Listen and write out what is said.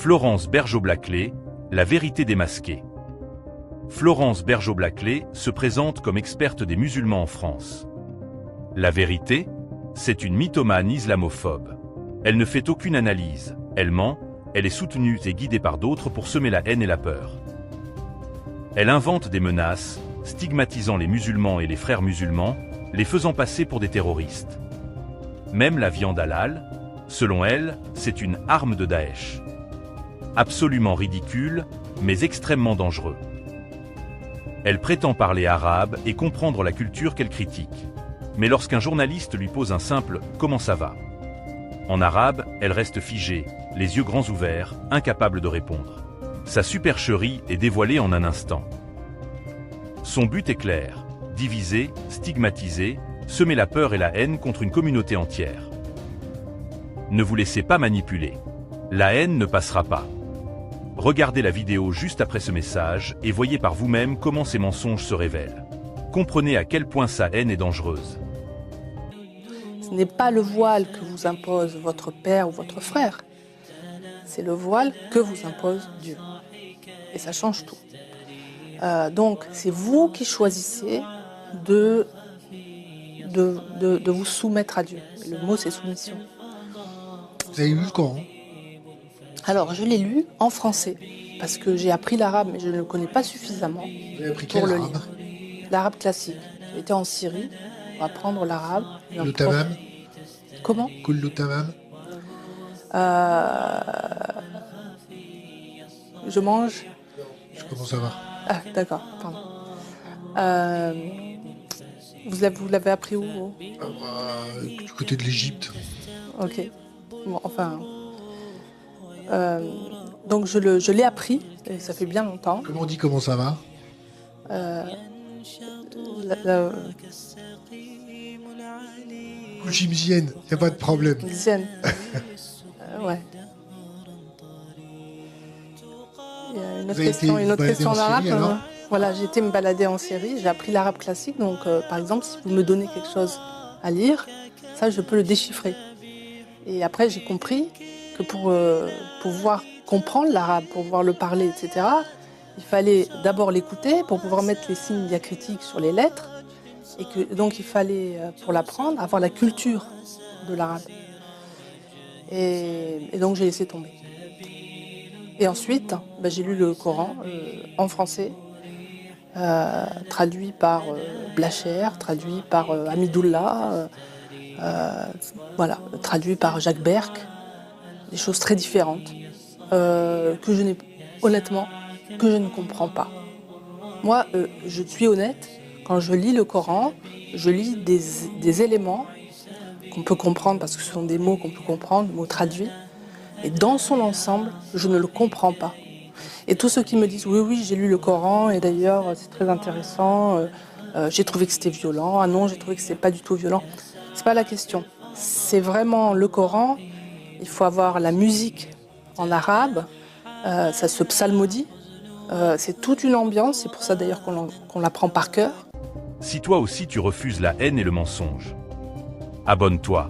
Florence Bergeau-Blaclay, la vérité démasquée. Florence Bergeau-Blaclay se présente comme experte des musulmans en France. La vérité, c'est une mythomane islamophobe. Elle ne fait aucune analyse, elle ment, elle est soutenue et guidée par d'autres pour semer la haine et la peur. Elle invente des menaces, stigmatisant les musulmans et les frères musulmans, les faisant passer pour des terroristes. Même la viande halal, selon elle, c'est une arme de Daesh. Absolument ridicule, mais extrêmement dangereux. Elle prétend parler arabe et comprendre la culture qu'elle critique. Mais lorsqu'un journaliste lui pose un simple « Comment ça va ?», en arabe, elle reste figée, les yeux grands ouverts, incapable de répondre. Sa supercherie est dévoilée en un instant. Son but est clair, diviser, stigmatiser, semer la peur et la haine contre une communauté entière. Ne vous laissez pas manipuler. La haine ne passera pas. Regardez la vidéo juste après ce message et voyez par vous-même comment ces mensonges se révèlent. Comprenez à quel point sa haine est dangereuse. Ce n'est pas le voile que vous impose votre père ou votre frère. C'est le voile que vous impose Dieu. Et ça change tout. Donc, c'est vous qui choisissez de vous soumettre à Dieu. Le mot, c'est soumission. Vous avez lu le Coran? Alors, je l'ai lu en français, parce que j'ai appris l'arabe, mais je ne le connais pas suffisamment Vous avez appris pour quel le arabe? lire. L'arabe classique. J'étais en Syrie pour apprendre l'arabe. Le tamam? Comment? Kullu tamam? Je mange. Je commence à voir. Ah, d'accord, pardon. Vous l'avez appris où, vous? Du côté de l'Égypte. Ok. Bon, enfin. Donc je l'ai appris, et ça fait bien longtemps. Comment on dit comment ça va? Jimzienne, il n'y a pas de problème. Zen. Ouais. Il y a une autre question en arabe. Voilà, j'ai été me balader en Syrie, j'ai appris l'arabe classique, donc par exemple, si vous me donnez quelque chose à lire, ça je peux le déchiffrer. Et après, j'ai compris que pour pouvoir comprendre l'arabe, pour pouvoir le parler, etc., il fallait d'abord l'écouter pour pouvoir mettre les signes diacritiques sur les lettres, et que donc il fallait, pour l'apprendre, avoir la culture de l'arabe. Et donc j'ai laissé tomber. Et ensuite, j'ai lu le Coran en français, traduit par Blacher, traduit par Hamidullah, voilà, traduit par Jacques Berck, des choses très différentes que je n'ai honnêtement que je ne comprends pas. Moi, je suis honnête, quand je lis le Coran, je lis des éléments qu'on peut comprendre parce que ce sont des mots qu'on peut comprendre, des mots traduits, et dans son ensemble, je ne le comprends pas. Et tous ceux qui me disent oui, j'ai lu le Coran et d'ailleurs c'est très intéressant, j'ai trouvé que c'était violent, ah non, j'ai trouvé que c'est pas du tout violent. C'est pas la question. C'est vraiment le Coran. Il faut avoir la musique en arabe, ça se psalmodie, c'est toute une ambiance, c'est pour ça d'ailleurs qu'on l'apprend par cœur. Si toi aussi tu refuses la haine et le mensonge, abonne-toi.